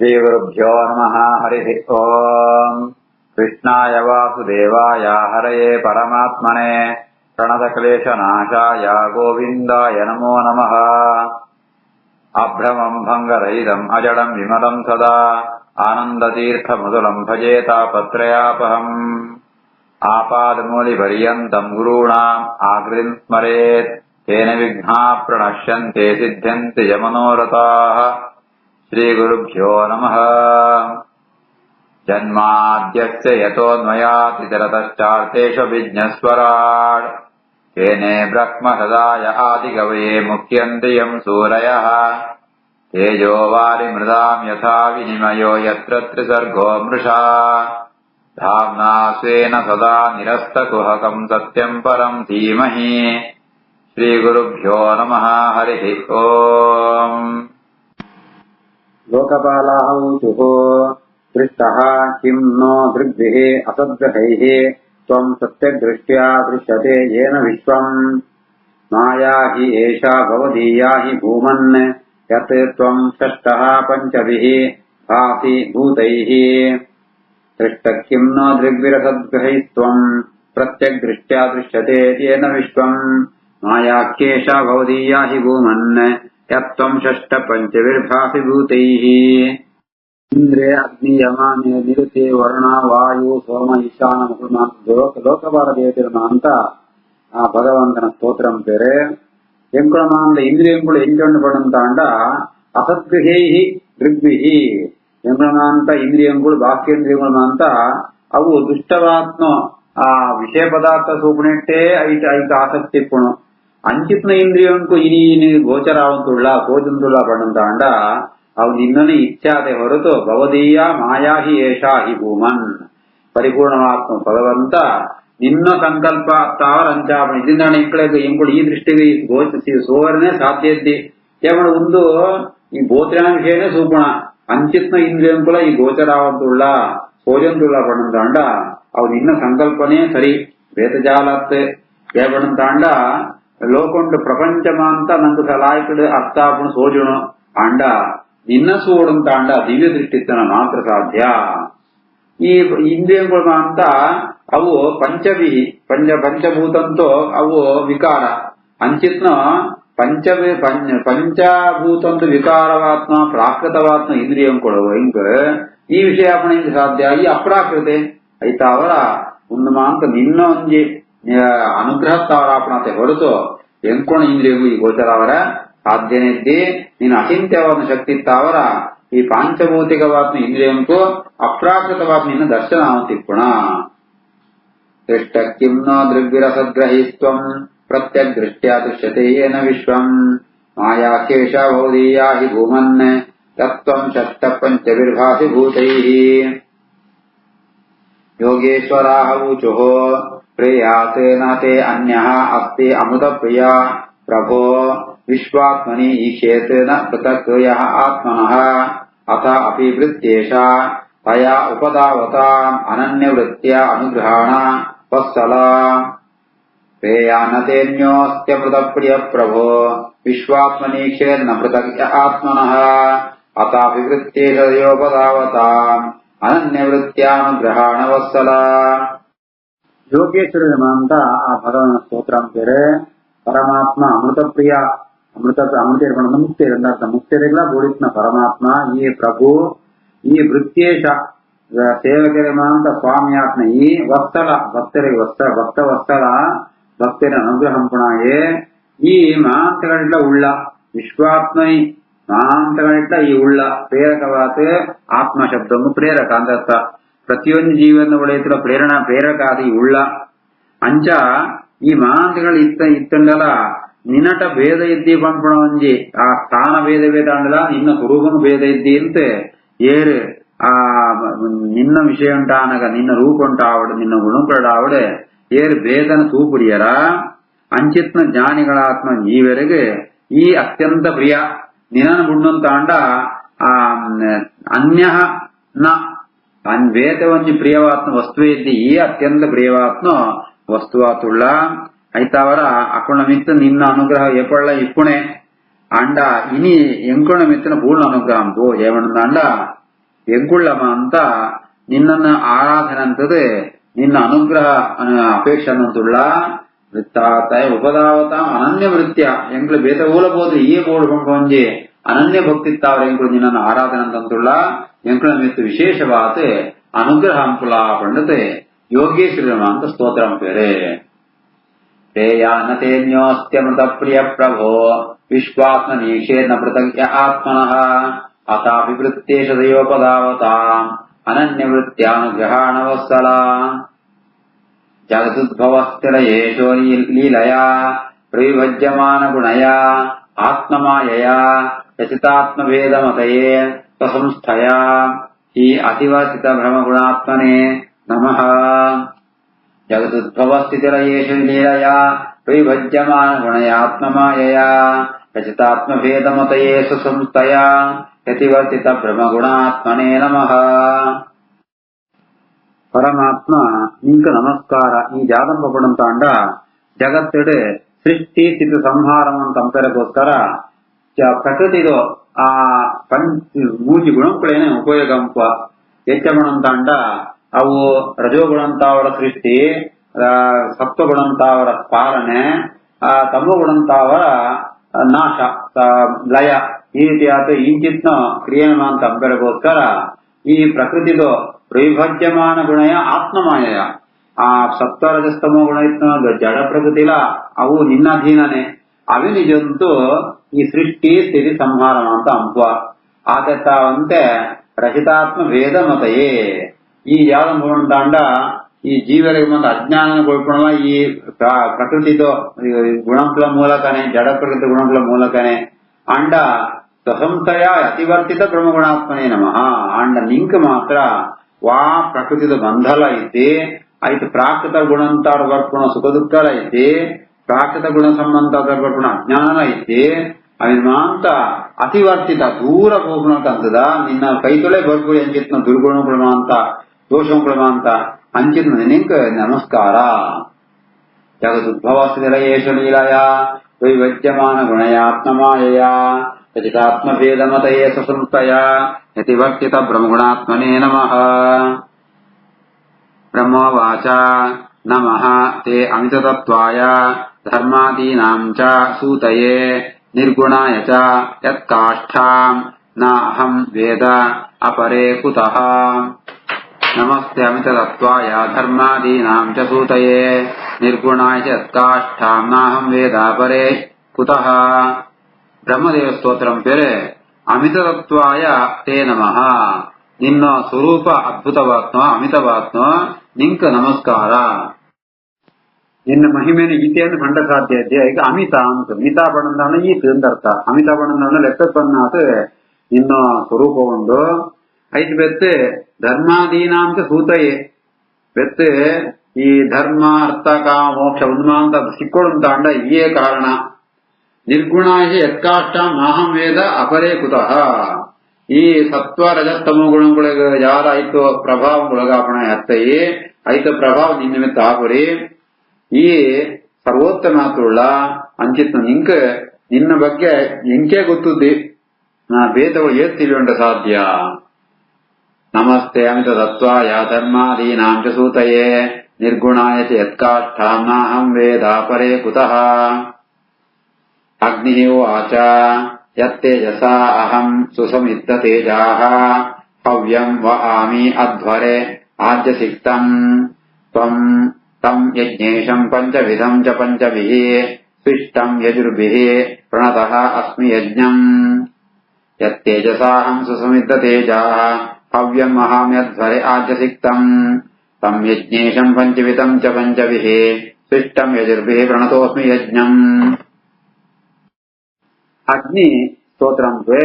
श्रीगुरुभ्यो नमः। हरिः ओम्। कृष्णाय वासुदेवाय हरये परमात्मने प्रणतक्लेशनाशाय गोविन्दाय नमो नमः। अभ्रमम् भङ्गरहितम् अजडम् विमलम् सदा आनन्दतीर्थमधुरम् भजे तापत्रयापहम्। आपादमूलिपर्यन्तम् गुरूणाम् आकृतिम् स्मरेत् तेन विघ्नाः प्रणश्यन्ते सिद्ध्यन्ति च मनोरथाः। श्रीगुरुभ्यो नमः। जन्माद्यस्य यतोऽन्वयातितरतश्चार्थेषु विज्ञस्वराट् तेने ब्रह्महृदाय आदिकवये मुह्यन्ति यम् सूरयः। तेजो वारिमृदाम् यथा विनिमयो यत्र त्रिसर्गो मृषा धाम्ना स्वेन सदा निरस्तकुहकम् सत्यम् परम् धीमहि। श्रीगुरुभ्यो नमः। हरिः ओम्। लोकपालाः ऊचुः दृष्टः किम् नो दृग्भिः असद्ग्रहैः त्वम् सत्यदृष्ट्या दृश्यते येन विश्वम्। माया हि एषा भवदीया हि भूमन् यत् त्वम् षष्टः पञ्चभिः भासि भूतैः। दृष्टः किम् नो दृग्भिरसद्ग्रहैस्त्वम् प्रत्यग्दृष्ट्या दृश्यते येन विश्वम्। मायाख्येषा भवदीया हि भूमन् यत्त्वम् षष्ट पञ्चभिर्भासि भूतैः। इंद्रे अग्नि यमाने निरुते वरुण वायु सोम ईशान ಲೋಕಪಾಲದೇವತೆಗಳನ್ನ ಆ ಭಗವಂತನ ಸ್ತೋತ್ರಂ ಬೇರೆ ಎಂಕುಳಮಾಂದ ಇಂದ್ರಿಯಂಗಳು ಎಂಚೊಂಡುಪಡಂತಾಂಡ ಅಸದ್ಗೃಹೇಹಿ ದೃಗ್ಭಿಹಿ ಎಂಕುಳಮಾಂತ ಇಂದ್ರಿಯಂಗಳು ಬಾಹ್ಯೇಂದ್ರಿಯಗಳಂತ ಅವು ದುಷ್ಟವಾತ್ಮ ಆ ವಿಷಯ ಪದಾರ್ಥ ಸೂಪನೆಟ್ಟೇ ಐತ ಆಸಕ್ತಿ ಪುಣು అంచిత్న ఇంద్రియంకు ఇని గోచరావంతుళ్ళ కోజంతుళ్ళ పడంతాండ అవి నిన్నని ఇచ్చాదే ಹೊರತು ಭವದೀಯ ಮಾಯಾಹಿ ಏಷಾ ಹಿ ಭೂಮನ್ ಪರಿಪೂರ್ಣವಾತ್ಮ ಭಗವಂತ ನಿನ್ನ ಸಂಕಲ್ಪ ತಾವರಂಚಾಪಣ ಇದರಿಂದ ಇಂಕಳು ಈ ದೃಷ್ಟಿಗೆ ಗೋಚಿಸಿ ಸೋವರನೇ ಸಾಧ್ಯ ಇದ್ದಿ ఏమన్నా ఉందో ఈ గోచరణ విషయనే చూపణ అంచిత్న ఇంద్రియంకుల ఈ గోచరావంతుళ్ళ కోజంతుళ్ళ పడంతాండ అవి నిన్న సంకల్పనే సరి వేదజాలత్ ఏపడంతాండ లోకొండు ప్రపంచమంతా నందు సలాయకుడు అత్తాపును సోజును అండ నిన్న చూడంతాండ దివ్య దృష్టితన మాత్ర సాధ్య. ఈ ఇంద్రియంಗಳು అంతా అವು పంచభూతంతో అವು వికార అంచిత్న పంచಭೂತಂದು ವಿಕಾರವಾತ್ಮ ಪ್ರಾಕೃತವಾತ್ಮ ಇಂದ್ರಿಯಂಗಳು ಇಂಕ ಈ ವಿಷಯಾಪಣೆ ಸಾಧ್ಯ ಈ ಅಪ್ರಾಕೃತೆ ಐತ ಅವರ ಒಂದು ಮಾಂತ ನಿನ್ನ ಒಂಜಿ ಅನುಗ್ರಹತ್ತಾವರಾಪಣತೆ ಹೊರತು ಎಂಕೋಣ ಇಂದ್ರಿಯಗೂ ಈ ಗೋಚರಾವರ ಸಾಧ್ಯನೇ ಇದ್ದಿ ನೀನು ಅಚಿಂತ್ಯವಾದ ಶಕ್ತಿ ಇತ್ತಾವರ ಈ ಪಾಂಚಭೌತಿಕವಾದ ಇಂದ್ರಿಯಂಕು ಅಪ್ರಾಕೃತವಾದ ನಿನ್ನ ದರ್ಶನ ತಿಪ್ಪುಣ. ದೃಷ್ಟ ಕಿಂ ನ ದೃಗ್ವಿರಸದ್ಗ್ರಹೀಸ್ತ್ವಂ ಪ್ರತ್ಯಗ್ದೃಷ್ಟ್ಯಾ ದೃಶ್ಯತೆ ಯೇನ ವಿಶ್ವಂ. ಮಾಯಾಕೇಶ ಭವದೀಯಾ ಹಿ ಭೂಮನ್ ತತ್ವಂ ಷಷ್ಟ ಪಂಚಭಿರ್ಭಾಸಿ ಭೂತೈಃ. ಯೋಗೇಶ್ವರಾಃ ಊಚುಃ ಪ್ರೇಯಾತೆ ನಾತೆ ಅನ್ಯಃ ಅಸ್ತಿ ಅಮೃತ ಪ್ರಿಯ ಪ್ರಭೋ ವಿಶ್ವಾತ್ಮನಿ ಈಕ್ಷೇತ್ ನ ಪೃಥಕ್ ಯಃ ಆತ್ಮನಃ ಅಥ ಅಪಿ ವೃತ್ಯೇಷ ತಯಾ ಉಪದಾವತಾಂ ಅನನ್ಯವೃತ್ಯ ಅನುಗ್ರಹಾಣ ವತ್ಸಲ. ಪ್ರೇಯಾನತೇನ್ಯೋಸ್ತ್ಯಮೃತ ಪ್ರಿಯ ಪ್ರಭೋ ವಿಶ್ವಾತ್ಮನೀಕ್ಷೇತ್ ನ ಪೃಥಕ್ ಯ ಆತ್ಮನಃ ಅಥ ಅಪಿ ವೃತ್ಯೇಷ ತಯೋಪದಾವತಾಂ ಅನನ್ಯವೃತ್ಯಾನುಗ್ರಹಾಣ ವತ್ಸಲ. ಯೋಗೇಶ್ವರ ಅಂತ ಆ ಭಗವನ ಸ್ತೋತ್ರ ಅಂತಾರೆ. ಪರಮಾತ್ಮ ಅಮೃತ ಪ್ರಿಯ ಅಮೃತ ಮುಕ್ತಿ ಎಂದರ್ಥ ಮುಕ್ತಿರೆಲ್ಲ ಬೋಡಿತ್ನ ಪರಮಾತ್ಮ ಈ ಪ್ರಭು ಈ ವೃತ್ಯೇಶ ಸೇವಕರಿಗೆ ಅಂತ ಸ್ವಾಮಿಯಾತ್ಮ ಈ ವತ್ಸಲ ಭಕ್ತರಿಗೆ ಭಕ್ತ ವತ್ಸಲ ಭಕ್ತರ ಅನುಗ್ರಹಂಪುಣಾಯೇ ಈ ಮಾಂತಗಳಿಂದ ಉಳ್ಳ ವಿಶ್ವಾತ್ಮೈ ಮಾಂತಗಳಿಂದ ಈ ಉಳ್ಳ ಪ್ರೇರಕವಾದ ಆತ್ಮ ಶಬ್ದವನ್ನು ಪ್ರೇರಕ ಅಂತ ಪ್ರತಿಯೊಂದು ಜೀವನ ಒಳೆಯುತ್ತಿರುವ ಪ್ರೇರಕ ಅದು ಈ ಉಳ್ಳ ಅಂಚ ಈ ಮಾಂತಗಳು ಇತ್ತಂಡಲ ನಿನ್ನಟ ಭೇದ ಇದ್ದಿ ಪಂಪಣ ಒಂಜಿ ಆ ಸ್ಥಾನ ಭೇದ ಅಂಡಲ ನಿನ್ನ ಸ್ವರೂಪನು ಭೇದ ಇದ್ದಿ ಅಂತೆ ಏರು ಆ ನಿನ್ನ ವಿಷಯ ಉಂಟಾನಗ ನಿನ್ನ ರೂಪ ಉಂಟಾವಡು ನಿನ್ನ ಗುಣಪಡಾವಡೆ ಏರು ಭೇದನ ತೂಪುಡಿಯರ ಅಂಚಿತ್ನ ಜ್ಞಾನಿಗಳಾತ್ಮ ಜೀವರಿಗೆ ಈ ಅತ್ಯಂತ ಪ್ರಿಯ ನಿನ್ನ ಗುಣ್ಣಂತಾಂಡ ಆ ಅನ್ಯ ನ ವೇದ ಒಂಜಿ ಪ್ರಿಯವಾತ್ಮ ವಸ್ತು ಇದ್ದಿ ಈ ಅತ್ಯಂತ ಪ್ರಿಯವಾತ್ಮ ವಸ್ತುವಾತುಳ್ಳ ಐತಾವರ ಅಕುಣ ಮಿತ್ತ ನಿನ್ನ ಅನುಗ್ರಹ ಎಪ್ಪಳ್ಳ ಇಪ್ಪುಣೆ ಅಂಡ ಇನಿ ಎಂಕೊಣ ಮಿತ್ತನ ಪೂರ್ಣ ಅನುಗ್ರಹಂ ಪೋ ಏಮಣ್ಣ ಅಂಡ ಎಂಕುಳ್ಳಮ ಅಂತ ನಿನ್ನನ್ನು ಆರಾಧನೆ ಅಂತದೆ ನಿನ್ನ ಅನುಗ್ರಹ ಅಪೇಕ್ಷೆ ಅನ್ನೋದುಳ್ಳ ವೃತ್ತಾತಾಯ ಉಪದಾವತ ಅನನ್ಯ ವೃತ್ಯ ಎಂಕ್ಳು ಬೇತ ಊಲಬಹುದು ಈ ಬೋಡ್ಕೊಂಡಿ ಅನನ್ಯ ಭಕ್ತಿತ್ತಾವ್ರ ಎಂಕ್ಳು ನಿನ್ನನ್ನು ಆರಾಧನೆ ಅಂತಂದುಳ್ಳ ಎಂಕ್ಳ ಮೆತ್ತು ವಿಶೇಷವಾದ ಅನುಗ್ರಹ ಅಂಕುಲ ಪಂಡತೆ ಯೋಗೇಶ್ವರಮ ಅಂತ ಸ್ತೋತ್ರ ಪೇರೆ ಶ್ರೇಯಾನತೇನ್ಯೋಸ್ತ್ಯಮೃತ ಪ್ರಿಯ ಪ್ರಭೋ ವಿಶ್ವಾಸ್ನ ನೀಕ್ಷೇನ ಪೃತಜ್ಞ ಆತ್ಮನಃ ಅತಾಪಿ ವೃತ್ತೇಶ ದಯೋಪದಾವತ ಅನನ್ಯ ವೃತ್ಯಾನುಗ್ರಹಾಣವತ್ಸಲ ಜಗದುದ್ಭವಸ್ಥಿರಯೇಶೋ ಲೀಲಯಾ ಪ್ರವಿಭಜ್ಯಮಾನ ಗುಣಯಾ ಆತ್ಮಮಾಯಯಾ ಯಚಿತಾತ್ಮಭೇದಮತಯೇ ಸ್ವಸಂಸ್ಥಯಾ ಹಿ ಅತಿವರ್ತಿತ ಭ್ರಮಗುಣಾತ್ಮನೆ ನಮಃ ಜಗದುದ್ಭವಸ್ಥಿತಿರಯೇಶು ಲೀಲಯಾ ಪ್ರವಿಭಜ್ಯಮಾನ ಗುಣಯಾತ್ಮಮಾಯಯಾ ಯಚಿತಾತ್ಮಭೇದಮತಯೇ ಸ್ವಸಂಸ್ಥಯಾ ಯತಿವರ್ತಿತ ಬ್ರಹ್ಮಗುಣಾತ್ಮನೇ ನಮಃ. ಪರಮಾತ್ಮ ನಿಂಕ ನಮಸ್ಕಾರ ಈ ಜಾದಂಬಪಡಂತಾಂಡ ಜಗತ್ತೆಡೆ ಸೃಷ್ಟಿ ಸ್ಥಿತಿ ಸಂಹಾರವನ್ನು ತಂಪೆರಗೋಸ್ಕರ ಪ್ರಕೃತಿದು ಆ ಮೂಜಿ ಗುಣಗಳೇನೆ ಉಪಯೋಗಂಪ ಹೆಚ್ಚಗುಣಂತಾಂಡ ಅವು ರಜೋಗುಣಂತಾವರ ಸೃಷ್ಟಿ ಸತ್ವಗುಣಂತಾವರ ಪಾಲನೆ ತಮೋಗುಣಂತಾವರ ನಾಶ ಲಯ ಈ ರೀತಿಯಾದ ಇಂಚಿತ್ನ ಕ್ರಿಯೆನ ತಂಪೆರಗೋಸ್ಕರ ಈ ಪ್ರಕೃತಿದು ಪ್ರವಿಭಜ್ಯಮಾನ ಗುಣಯ ಆತ್ಮಮಾಯ ಆ ಸತ್ವರಜಸ್ತಮೋ ಗುಣ ಇತ್ತು ಜಡ ಪ್ರಕೃತಿಲ ಅವು ನಿನ್ನಧೀನನೆ ಅవి ನಿಜಂತೂ ಈ ಸೃಷ್ಟಿ ಸ್ಥಿತಿ ಸಂಹಾರ ಅಂತ ಅಂಪ ಆತವಂತೆ ರಚಿತಾತ್ಮ ವೇದ ಮತಯೇ ಈ ಯಾವ ತಾಂಡ ಈ ಜೀವರಿಗೆ ಒಂದು ಅಜ್ಞಾನಗೊಳ್ಕೊಳ್ಳ ಈ ಪ್ರಕೃತಿದು ಗುಣಗಳ ಮೂಲಕನೇ ಜಡ ಪ್ರಕೃತಿ ಗುಣಗಳ ಮೂಲಕನೇ ಅಂಡ ಸ್ವಸಂಸ್ಥಯ ಅತಿವರ್ತಿತ ಬ್ರಹ್ಮಗುಣಾತ್ಮನೇ ನಮಃ ಅಂಡ ನಿಂಕ್ ಮಾತ್ರ ವಾ ಪ್ರಕೃತಿದ ಬಂಧಲ ಐತಿ ಆಯ್ತು ಪ್ರಾಕೃತ ಗುಣಂತಾರ ಬರ್ಪುಣ ಸುಖ ದುಃಖಲ ಐತಿ ಪ್ರಾಕೃತ ಗುಣ ಸಂಬಂಧ ಬರ್ಪುಣ ಅಜ್ಞಾನ ಐತಿ ಅವಿನ ಮಾಂತ ಅತಿವರ್ತಿತ ದೂರ ಹೋಗ್ನಂತದ ನಿನ್ನ ಕೈತೊಳೆ ಬರ್ಪು ಅಂಚಿತ್ನ ದುರ್ಗುಣಗಳು ಅಂತ ದೋಷಗಳು ಅಂತ ಅಂಚಿತ್ನ ನಿಂಕ ನಮಸ್ಕಾರ. ಜಗದುದ್ಭವಸ್ಥಿರಯೇಶ ಲೀಲಯ ವೈವಜ್ಯಮಾನ ಗುಣಯಾತ್ಮಮಾಯಯ ಯಚಿತಾತ್ಮಭೇದಮತಯೇ ಸ್ವಸಂಸ್ಥಯ ಯತಿವರ್ತಿತ ಬ್ರಹ್ಮಗುಣಾತ್ಮನೇ ನಮಃ. ಬ್ರಹ್ಮವಾಚ ನಮಃ ತೇ ಅಮಿತತತ್ವಾಯ ಧರ್ಮಾದೀನಾಂ ಚ ಸೂತಯೇ ನಿರ್ಗುಣಾಯ ಚ ಯತ್ಕಾಷ್ಠಾಂ ನ ಅಹಂ ವೇದ ಅಪರೇ ಕುತಃ. ನಮಸ್ತೆ ಅಮಿತತತ್ವಾಯ ಧರ್ಮಾದೀನಾಂ ಚ ಸೂತಯೇ ನಿರ್ಗುಣಾಯ ಚ ಯತ್ಕಾಷ್ಠಾಂ ನ ಅಹಂ ವೇದ ಅಪರೇ ಕುತಃ. ಬ್ರಹ್ಮದೇವ ಸ್ತೋತ್ರಂ ಪೇರೆ ಅಮಿತತತ್ವಾಯ ತೇ ನಮಃ ನಿನ್ನ ಸ್ವರೂಪ ಅದ್ಭುತವಾತ್ಮ ಅಮಿತವಾತ್ಮ ನಿಂಕ ನಮಸ್ಕಾರ. ನಿನ್ನ ಮಹಿಮೆಯನ್ನು ಈತೆಯನ್ನು ಕಂಡ ಸಾಧ್ಯ ಇದೆ. ಈಗ ಅಮಿತ ಅಂತ ಮಿತಾ ಬಣ್ಣದಾನ ಈತ ಎಂದರ್ಥ. ಅಮಿತ ಬಣ್ಣದಾನ ಲೆಕ್ಕಪ್ಪನ್ನಾತ ನಿನ್ನ ಸ್ವರೂಪ ಉಂಡು ಐದು ಬೆತ್ತೆ ಧರ್ಮಾದೀನಾಂತ ಸೂತಯೇ ಬೆತ್ತೆ ಈ ಧರ್ಮ ಅರ್ಥ ಕಾಮ ಮೋಕ್ಷ ಉನ್ಮಾಂತ ಸಿಕ್ಕೊಳಂತಾಂಡ ಇಯೇ ಕಾರಣ. ನಿರ್ಗುಣಾಯ ಯತ್ಕಾಷ್ಟ ನಾಹಂ ವೇದ ಅಪರೇ ಕುತಃ. ಈ ಸತ್ವ ರಜಸ್ತಮ ಗುಣಗಳಿಗೆ ಯಾರ ಆಯ್ತು ಪ್ರಭಾವಗೊಳಗಾಪಣ ಹತ್ತಯಿ ಆಯ್ತು ಪ್ರಭಾವ ನಿನ್ನಿಮಿತ್ತ ಆಗುರಿ ಈ ಸರ್ವೋತ್ತಮಾತುಳ್ಳ ಅಂಚಿತ್ನ ನಿಂಕ ನಿನ್ನ ಬಗ್ಗೆ ಎಂಕೆ ಗೊತ್ತುದ್ದಿ ನಾ ಬೇತಗಳು ಏತ್ ತಿಳಿಯುಂಡ ಸಾಧ್ಯ. ನಮಸ್ತೆ ಅಮಿತ ತತ್ವಾಯ ಧರ್ಮಾದೀನಾಂ ಚ ಸೂತಯೇ ನಿರ್ಗುಣಾಯ ಚ ಯತ್ಕಾಷ್ಠಾಂ ನಾಹಂ ವೇದ ಅಪರೇ ಕುತಃ. ಅಗ್ನಿ ಉವಾಚ ಯತ್ತೇಜಸಾ ಅಹಂ ಸುಸಮಿತ್ತ ತೇಜಾಃ ಹವ್ಯಂ ವಹಾಮಿ ಅಧ್ವರೆ ಆಜ್ಯಸಿಕ್ತಂ ತ್ವಂ ತಂ ಯಜ್ಞೇಶಂ ಪಂಚವಿಧಂ ಚ ಪಂಚಭಿಃ ಸ್ವಿಷ್ಟಂ ಯಜುರ್ಭಿಃ ಪ್ರಣತಃ ಅಸ್ಮಿ ಯಜ್ಞಂ. ಯತ್ತೇಜಸಾಹಂ ಸುಸಮಿತ್ತ ತೇಜಾಃ ಹವ್ಯಂ ವಹಾಮಿ ಅಧ್ವರೆ ಆಜ್ಯಸಿಕ್ತಂ ತಂ ಯಜ್ಞೇಶಂ ಪಂಚವಿಧಂ ಚ ಪಂಚಭಿಃ ಸ್ವಿಷ್ಟಂ ಯಜುರ್ಭಿಃ ಪ್ರಣತೋಸ್ಮಿ ಯಜ್ಞಂ. ಅಗ್ನಿ ಸ್ತೋತ್ರಂತೆ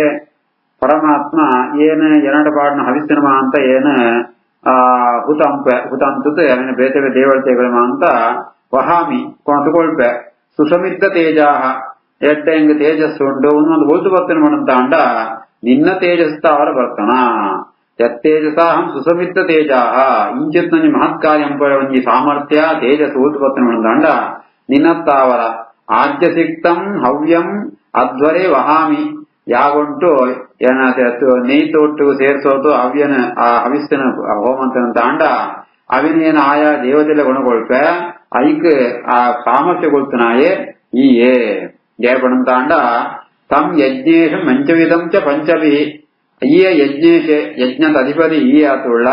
ಪರಮಾತ್ಮ ಏನು ಎರಡು ಪಾಡ್ನ ಹವಿಸ್ಸಿನ ಅಂತ ಏನು ಹುತಂತತೆ ಅವನ ಬೇತವೆ ದೇವತೆಗಳ ಅಂತ ವಹಾಮಿ ಕೊಂತುಕೊಳ್ಪೆ ಸುಸಮಿದ್ದ ತೇಜಾಹ ಎಡ್ಡ ಹೆಂಗ ತೇಜಸ್ಸು ಉಂಡು ಒಂದೊಂದು ಒಲ್ದು ಬರ್ತನ ಮಾಡಂತ ಅಂಡ ನಿನ್ನ ತೇಜಸ್ತ ಅವರ ಬರ್ತನ. ಯತ್ತೇಜಸಾಹಂ ಸುಸಮಿದ್ದ ತೇಜಾಹ ಇಂಚಿತ್ ನಂಜಿ ಮಹತ್ಕಾರ್ಯ ಒಂಜಿ ಸಾಮರ್ಥ್ಯ ತೇಜಸ್ ಒಲ್ದು ಬರ್ತನ ಮಾಡಂತ ಅಂಡ ನಿನ್ನತ್ತಾವರ ಆದ್ಯ ಸಿಕ್ತಂ ಹವ್ಯಂ ಅಧ್ವರೆ ವಹಾಮಿ ಯಾಗೊಂಟು ಏನಾಯ್ತು ನೆಯ್ತೊಟ್ಟು ಸೇರಿಸೋದು ಅವ್ಯನ ಆ ಹವಿಸ್ಸಿನ ಹೋಮಂತನ ತಾಂಡ ಅವಿನೇನು ಆಯಾ ದೇವತೆಲ್ಲ ಗುಣಗೊಳ್ಪೆ ಐಕ್ ಆ ಸಾಮರ್ಥ್ಯ ಕೊಳ್ತನಾಯೇ ಈಯೇ ಜಯಪಡಂ ತಾಂಡ ತಮ್ ಯಜ್ಞೇಶಂ ಮಂಚವಿಧಂ ಚ ಪಂಚಭಿ ಈಯ ಯಜ್ಞೇಶ ಯಜ್ಞದ ಅಧಿಪತಿ ಈ ಆತುಳ್ಳ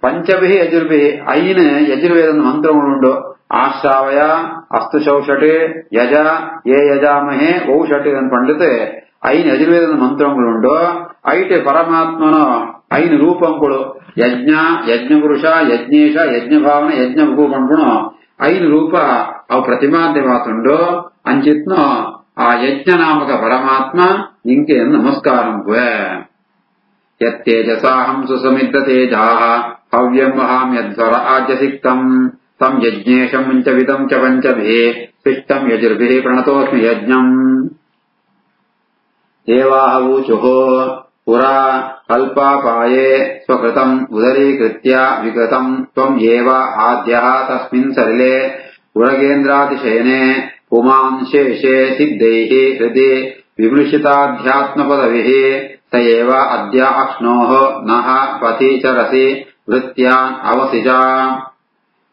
ಪಂಚಭಿ ಯಜುರ್ಭಿ ಐನ್ ಯಜುರ್ವೇದ ಮಂತ್ರಗಳುಂಡು ಆಶ್ರಾವಯ ಅಸ್ತು ಶೌಷಟ್ ಯಜ ಏ ಯಜಾಮಹೆ ಔಷಟ್ ಅಂತ ಪಂಡಿತ ಐನ್ ಯಜುರ್ವೇದ ಮಂತ್ರಗಳುಂಡು ಐಟೆ ಪರಮಾತ್ಮನ ಐನ್ ರೂಪಂಗಳು ಯಜ್ಞ ಯಜ್ಞಪುರುಷ ಯಜ್ಞೇಶ ಯಜ್ಞಭಾವನ ಯಜ್ಞಭೂ ಪಂಪುಣ ಐನ್ ರೂಪ ಅವು ಪ್ರತಿಮಾದ್ಯ ಮಾತುಂಡು ಅಂಚಿತ್ನ ಆ ಯಜ್ಞ ನಾಮಕ ಪರಮಾತ್ಮ ನಿಂಕೆ ನಮಸ್ಕಾರಂ ಯತ್ತೇಜಸಾಹಂ ಸುಸಮಿದ್ದ ತೇಜಾಃ ಹವ್ಯಂ ಮಹಾಮ್ಯಧ್ವರ ಆಜ್ಯಸಿಕ್ತಂ ತಂ ಯಜ್ಞೇಶಂ ಮುಂಚವಿದಂ ಚ ಪಂಚಭಿ ಶಿಷ್ಟಂ ಯಜುರ್ಭಿಃ ಪ್ರಣತೋಸ್ಮಿ ಯಜ್ಞಂ ದೇವಾಃ ಊಚುಃ ಪುರಾ ಕಲ್ಪಾಪಾಯೇ ಸ್ವಕೃತಂ ಉದರೀಕೃತ್ಯ ವಿಗತಂ ತ್ವಂ ಏವ ಆದ್ಯಃ ತಸ್ಮಿನ್ ಸಲಿಲೆ ಉರಗೇಂದ್ರಾತಿಶಯನೆ ಪುಮಾನ್ ಶೇಷೆ ಸಿದ್ಧೈಃ ಹೃದಿ ವಿಮೃಶಿತಾಧ್ಯಾತ್ಮಪದವಿಃ ಸ ಏವ ಅದ್ಯ ಅಕ್ಷ್ಣೋಃ ನಃ ಪತಿ ಚರಸಿ ವೃತ್ಯಾನ್ ಅವಸಿಜ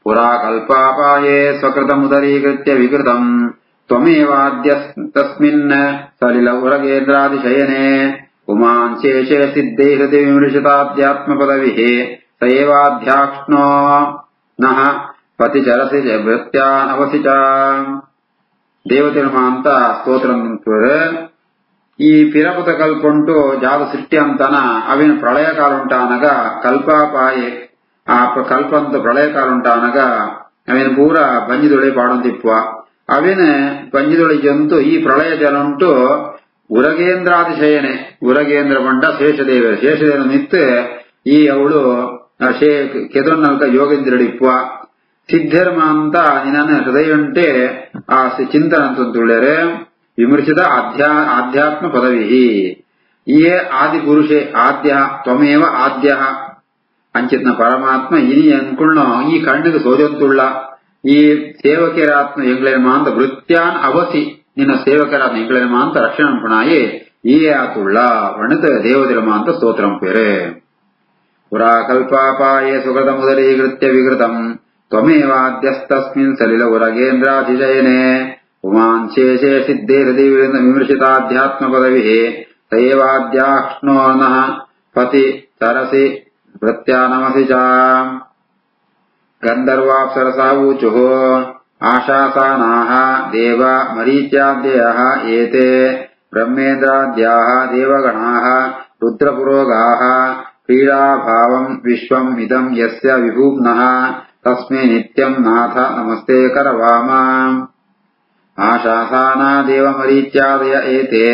ಪುರಾ ಕಲ್ಪಾಪಾಯೇ ಸ್ವಕೃತಮುದರೀಕೃತ್ಯ ವಿಕೃತಂ ತ್ವಮೇವಾದ್ಯ ತಸ್ಮಿನ್ ಸಲಿಲ ಉರಗೇಂದ್ರಾತಿಶಯನೆ ಪುಮಾನ್ ಶೇಷೆ ಸಿದ್ಧೈ ಹೃದಿ ವಿಮೃಶಿತಾಧ್ಯಾತ್ಮಪದವಿಃ ಸ ಏವಾಧ್ಯಾಕ್ಷ್ಣೋ ನಃ ಪತಿ ಚರಸಿ ವೃತ್ಯಾನ್ ಅವಸಿಜ ದೇವತೆಗಳ ಅಂತ ಸ್ತೋತ್ರ ಈ ಪಿರಪುತ ಕಲ್ಪುಂಟು ಜಾಗ ಸೃಷ್ಟಿ ಅಂತನ ಅವಿನ ಪ್ರಳಯ ಕಾಲ ಉಂಟಾನಗ ಕಲ್ಪಾಪಾಯೆ ಆ ಕಲ್ಪಂತ ಪ್ರಳಯ ಕಾಲ ಉಂಟಾನಗ ಅವಿನ ಪೂರ ಬಂಜಿದೊಳೆ ಪಾಡೊಂದಿಪ್ಪುವ ಅವಿನ ಬಂಜಿದೊಳೆ ಜಂತು ಈ ಪ್ರಳಯ ಜಲ ಉಂಟು ಉರಗೇಂದ್ರಾತಿಶಯನೆ ಉರಗೇಂದ್ರ ಬಂಡ ಶೇಷದೇವ ನಿತ್ತು ಈ ಅವಳು ಕೆದೊನ್ನಲ್ಕ ಯೋಗೇಂದ್ರಡಿಪ್ಪುವ ಸಿದ್ಧರ್ಮ ಅಂತ ನಿನ್ನ ಹೃದಯ ಉಂಟೆ ಆ ಚಿಂತನ ಅಂತಂತುಳ್ಳೆರೆ ವಿಮರ್ಶಿತ ಆಧ್ಯಾತ್ಮ ಪದವಿ ಇಯೇ ಆದಿ ಪುರುಷೆ ಆದ್ಯ ತ್ವಮೇವ ಆದ್ಯ ಅಂಚಿತ್ನ ಪರಮಾತ್ಮ ಇನಿ ಅನ್ಕುಳ್ಳ ಈ ಕಣ್ಣಿಗೆ ಸೋಜಂತುಳ್ಳ ಈ ಸೇವಕರಾತ್ಮ ಎಂಗ್ಲೇಮ ಅಂತ ವೃತ್ಯಾನ್ ಅವಸಿ ನಿನ್ನ ಸೇವಕರಾತ್ಮ ಎಂಗ್ಲೇಮ ಅಂತ ರಕ್ಷಣ ಪುಣಾಯೇ ಈ ಆತುಳ್ಳ ವಣಿತ ದೇವದಿರಮ ಅಂತ ಸ್ತೋತ್ರಂ ಪೇರೆ ಪುರಾ ಕಲ್ಪಾಪಾಯೇ ಸುಗತ ಮುದರೀಕೃತ್ಯ ವಿಕೃತಂ ತ್ವಮೇವಾದ್ಯಸ್ತಸ್ಮಿನ್ ಸಲಿಲ ಉರಗೇಂದ್ರಾತಿಶಯನೆ ಪುಮಾನ್ ಶೇಷೆ ಸಿದ್ಧೇ ಹೃದಿ ವಿಮರ್ಶಿತಾಧ್ಯಾತ್ಮ ಪದವಿಃ ಸ ಏವಾದ್ಯಾಕ್ಷ್ಣೋ ನಃ ಪತಿ ತರಸಿ ವೃತ್ಯಾನಮಸಿ ಚ ಗಂಧರ್ವಾಪ್ಸರಸಾ ಊಚುಃ ಆಶಾಸಾನಾಃ ದೇವ ಮರೀಚ್ಯಾದ್ಯಯಃ ಏತೆ ಬ್ರಹ್ಮೇಂದ್ರಾದ್ಯಾಃ ದೇವಗಣಾಃ ರುದ್ರಪುರೋಗಾಃ ಕ್ರೀಡಾಭಾವಂ ವಿಶ್ವಂ ಇದಂ ಯಸ್ಯ ವಿಭೂಮ್ನಃ ತಸ್ಮೈ ನಿತ್ಯಂ ನಾಥ ನಮಸ್ತೆ ಕರವಾಮ ಆಶಾಸಾನಾ ದೇವಮರೀಚ್ಯಾದಯ ಏತೆ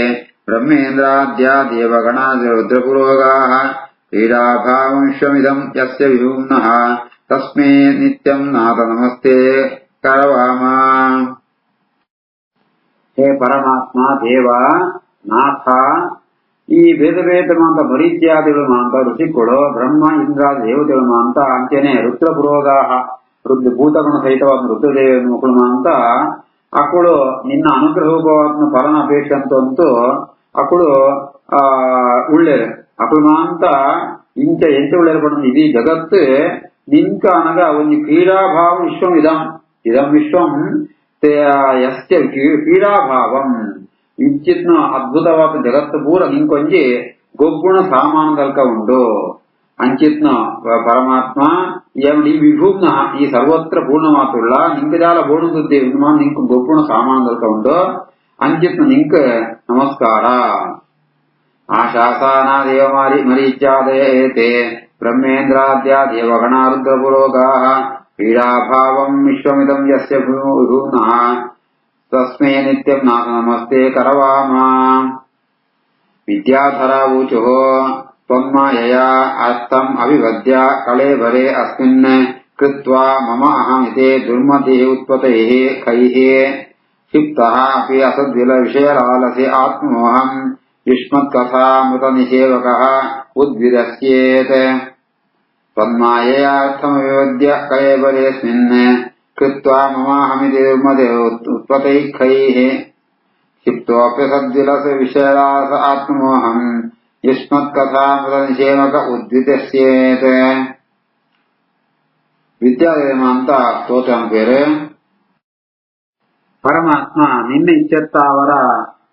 ಬ್ರಹ್ಮೇಂದ್ರಾದ್ಯಾ ದೇವಗಣಾ ರುದ್ರಪುರೋಗಾಃ ಕ್ರೀಡಾಭಾವಂ ವಿಶ್ವಮಿದಂ ಯಸ್ಯ ವಿಭೂಮ್ನಃ ತಸ್ಮೈ ನಿತ್ಯಂ ನಾಥ ನಮಸ್ತೆ ಕರವಾಮ. ಹೇ ಪರಮಾತ್ಮ ದೇವ ನಾಥ ಈ ಬೇದ ಬೇದಮಾಂತ ಮರೀಚ್ಯಾದಿಗಳು ಮಾಂತ ಋಷಿಗಳು ಬ್ರಹ್ಮ ಇಂದ್ರಾದಿ ದೇವತೆಗಳು ಮಾಂತ ಅಂಚೆನೆ ರುದ್ರ ಪುರೋಗಾಹ ಭೂತಗಣ ಸಹಿತವಾದ ರುದ್ರದೇವ ಮಕ್ಕಳು ಮಾಂತ ಅಕ್ಕಳು ನಿನ್ನ ಅನುಗ್ರಹೋಪವಾದ ಫಲನ ಅಪೇಕ್ಷೆ ಅಂತಂತೂ ಅಕ್ಕಳು ಉಳ್ಳೇರು ಅಕ್ಕಳು ಮಾಂತ ಇಂಚ ಎಂಚ ಉಳ್ಳೇರು ಪಡ ಇದೀ ಜಗತ್ತು ನಿಂಕ ಅನಗ ಒಂದು ಕ್ರೀಡಾಭಾವ ವಿಶ್ವಂ ಇದಂ ವಿಶ್ವಂ ಯಸ್ಯ ಕ್ರೀಡಾಭಾವಂ ಇಂಚಿತ್ನ ಅದ್ಭುತವಾದ ಜಗತ್ತು ಪೂರ ನಿಂಕೊಂಜಿ ಗೊಗ್ಗುಣ ಸಾಮಾನದಲ್ಕ ಉಂಡು ಅಂಚಿತ್ನ ಪರಮಾತ್ಮ ಈ ವಿಭೂಮ್ನ ಈ ಸರ್ವತ್ರ ಪೂರ್ಣಮಾತುಳ್ಳ ನಿಂಕ ಜಾಲ ಬೋಣುದ್ದೇ ನಿಂಕ ಗೊಗ್ಗುಣ ಸಾಮಾನದಲ್ಕ ಉಂಡು ಅಂಚಿತ್ನ ನಿಂಕ ನಮಸ್ಕಾರ. ಆಶಾಸಾನ ದೇವಮಾರಿ ಮರೀಚ್ಯಾದಯ ಏತೆ ಬ್ರಹ್ಮೇಂದ್ರಾದ್ಯಾ ದೇವಗಣಾ ರುದ್ರಪುರೋಗಾಃ ಕ್ರೀಡಾಭಾವಂ ವಿಶ್ವಮಿದಂ ಯಸ್ಯ ವಿಭೂಮ್ನಃ ತಸ್ಮೈ ನಿತ್ಯಂ ನಾಥ ನಮಸ್ತೆ ಕರವಾಮ. ವಿದ್ಯಾಧರಾ ಊಚುಃ ತ್ವನ್ಮಾಯಯಾ ಅರ್ಥಂ ಅವಿವದ್ಯ ಕಳೇಬರೆ ಅಸ್ಮಿನ್ ಕೃತ್ವಾ ಮಮ ಅಹಮಿತಿ ದುರ್ಮತಿಃ ಉತ್ಪತ್ತೈಃ ಕೈಃ क्षिप्तः अपि असद्विल विषयलालसे आत्मोहं युष्मत्कथामृतनिषेवकः उद्विदस्येत् तन्माययार्थमविवद्य कलेबरेऽस्मिन् कृत्वा ममाहमिति दुर्मते उत्पतैः क्षिप्तोऽप्यसद्विलस विषयलास आत्मोहं ಯುಷ್ಮತ್ಕಥಾಮೃತ ನಿಷೇವಕ ಉದ್ವಿತಸ್ಯೇತ್. ವಿದ್ಯಾದೇವ ಅಂತ ಸ್ತೋತ್ರ பேரு. ಪರಮಾತ್ಮ ನಿನ್ನ ಇಚ್ಛತ್ತಾವರ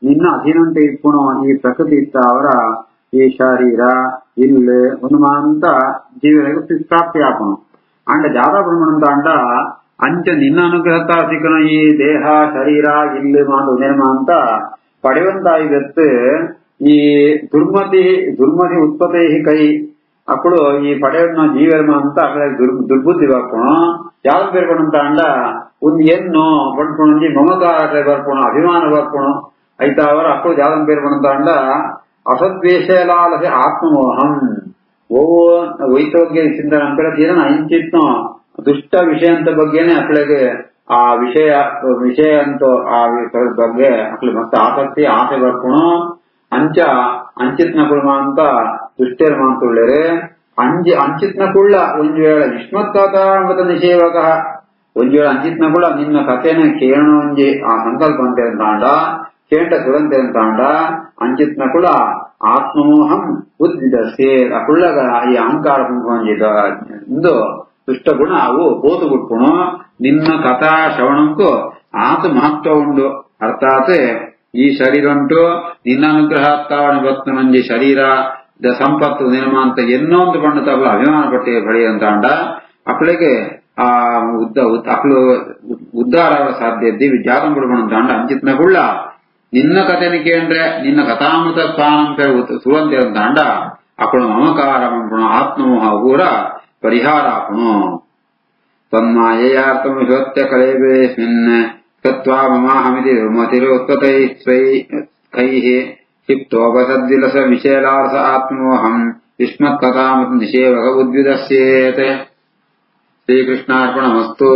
ನಿನ್ನ ಅಧೀನಂತೆ ಇಪ್ಪುಣು ಈ ಪ್ರಕೃತಿ ಇತ್ತಾವರ ಈ ಶರೀರ ಇಲ್ಲಿ ಒಂದುಮಾಂತ ಜೀವರಿಗೆ ಪ್ರಾಪ್ತಿ ಆಪಣು ಅಂಡ ಜಾದ ಬ್ರಹ್ಮಣಂತ ಅಂಡ ಅಂಚ ನಿನ್ನ ಅನುಗ್ರಹತ ಸಿಕ್ಕನ ಈ ದೇಹ ಶರೀರ ಇಲ್ಲಿ ಮಾತು ನೇಮ ಅಂತ ಪಡೆಯುವಂತಾಯಿಗತ್ತು ಈ ದುರ್ಮತಿ ಉತ್ಪತ್ತಿ ಕೈ అప్పుడు ఈ పడేన్న జీవన అంతా అక్కడ దుర్బుద్ధి ಬರ್ಪಣು ಯಾವ ಬೇರ್ಪಣಂತ ಅಂಡ ಒಂದು ಎನ್ನು ಪಡ್ಕೊಂಡು ಮಮಕಾರ ಬರ್ಪಣು ಅಭಿಮಾನ ಬರ್ಪಣು ಐತಾ ಅವರ ಅప్పుడు ಜಾವನ್ ಬೇರ್ಪಣಂತ ಅಂಡ ಅಸದ್ವೇಷಲಾಲಸೆ ಆತ್ಮಮೋಹಂ ವೈತೋಗ್ಯ ಚಿಂತನೆ ಅಂತ ತೀರನ ಅಂಚಿತ್ನು ದುಷ್ಟ ವಿಷಯ ಅಂತ ಬಗ್ಗೆನೆ ಅಕ್ಕಳಿಗೆ ಆ ವಿಷಯ ಅಂತ ಆ ಬಗ್ಗೆ ಅಕ್ಕಳಿಗೆ ಮತ್ತೆ ಆಸಕ್ತಿ ಆಸೆ ಬರ್ಪಣು ಅಂಚ ಅಂಚಿತ್ನ ಕುಳ್ಮ ಅಂತ ದುಷ್ಟೇರ್ ಮಾತುಳ್ಳೇರೆ ಅಂಚಿತ್ನ ಕುಳ್ಳ ಒಂದು ವೇಳೆ ವಿಷ್ಮತ್ಕಾತ ನಿಷೇವಕ ಒಂದು ವೇಳೆ ಅಂಚಿತ್ನ ಕುಳ್ಳ ನಿನ್ನ ಕಥೆನ ಕೇಳೋ ಒಂಜಿ ಆ ಸಂಕಲ್ಪ ಅಂತೇಂತಾಂಡ ಕೇಂಟ ಸುರಂತೇಂತಾಂಡ ಅಂಚಿತ್ನ ಕುಳ ಆತ್ಮಮೋಹಂ ಉದ್ದಿದಸೆ ಆ ಕುಳ್ಳಗ ಈ ಅಹಂಕಾರ ಒಂದು ದುಷ್ಟ ಗುಣ ಅವು ಬೋತು ಬಿಟ್ಕೊಣು ನಿನ್ನ ಕಥಾ ಶ್ರವಣಕ್ಕೂ ಆತ ಮಹತ್ವ ಉಂಡು ಅರ್ಥಾತ್ ಈ ಶರೀರ ಉಂಟು ನಿನ್ನ ಅನುಗ್ರಹತ್ತಾವಣ ಭಕ್ತ ಮಂಜಿ ಶರೀರ ಸಂಪತ್ತು ನಿರ್ಮ ಅಂತ ಎನ್ನೊಂದು ಬಣ್ಣ ತಗಲ ಅಭಿಮಾನ ಪಟ್ಟಿ ಪಡೆಯಂತ ಅಂಡ ಅಕ್ಕಳಿಗೆ ಆ ಅಕ್ಕಳು ಉದ್ಧಾರ ಸಾಧ್ಯ ಇದ್ದೀವಿ ಜಾತಂ ಬಿಡ್ಕೊಂಡಂತ ಅಂಡ ಅಂಚಿತ್ನ ಕುಳ್ಳ ನಿನ್ನ ಕಥೆನ ಕೇಂದ್ರೆ ನಿನ್ನ ಕಥಾಮೃತ ಸ್ಥಾನ ಸುರಂತೆ ಅಂತ ಅಂಡ ಅಕ್ಕಳು ಮಮಕಾರ ಮಾಡ್ಕೊಣ ಆತ್ಮಮೋಹ ಊರ ಪರಿಹಾರ ಆಪಣು ತನ್ಮಾಯಾರ್ಥಂ ವಿಶ್ವತ್ಯ ಕಲೇಬೇಸ್ಮಿನ್ ಕತ್ವಾ ಮಮಾಹಮಿತಿ ಮತಿರೋತ್ಪತೈ ಸ್ವೈಃ क्षिप्तोपसद्विलस विशेलार्थ आत्मोहम युष्मत्कथामृत निषेवक उद्विदस्येत्. श्रीकृष्णार्पणमस्तु.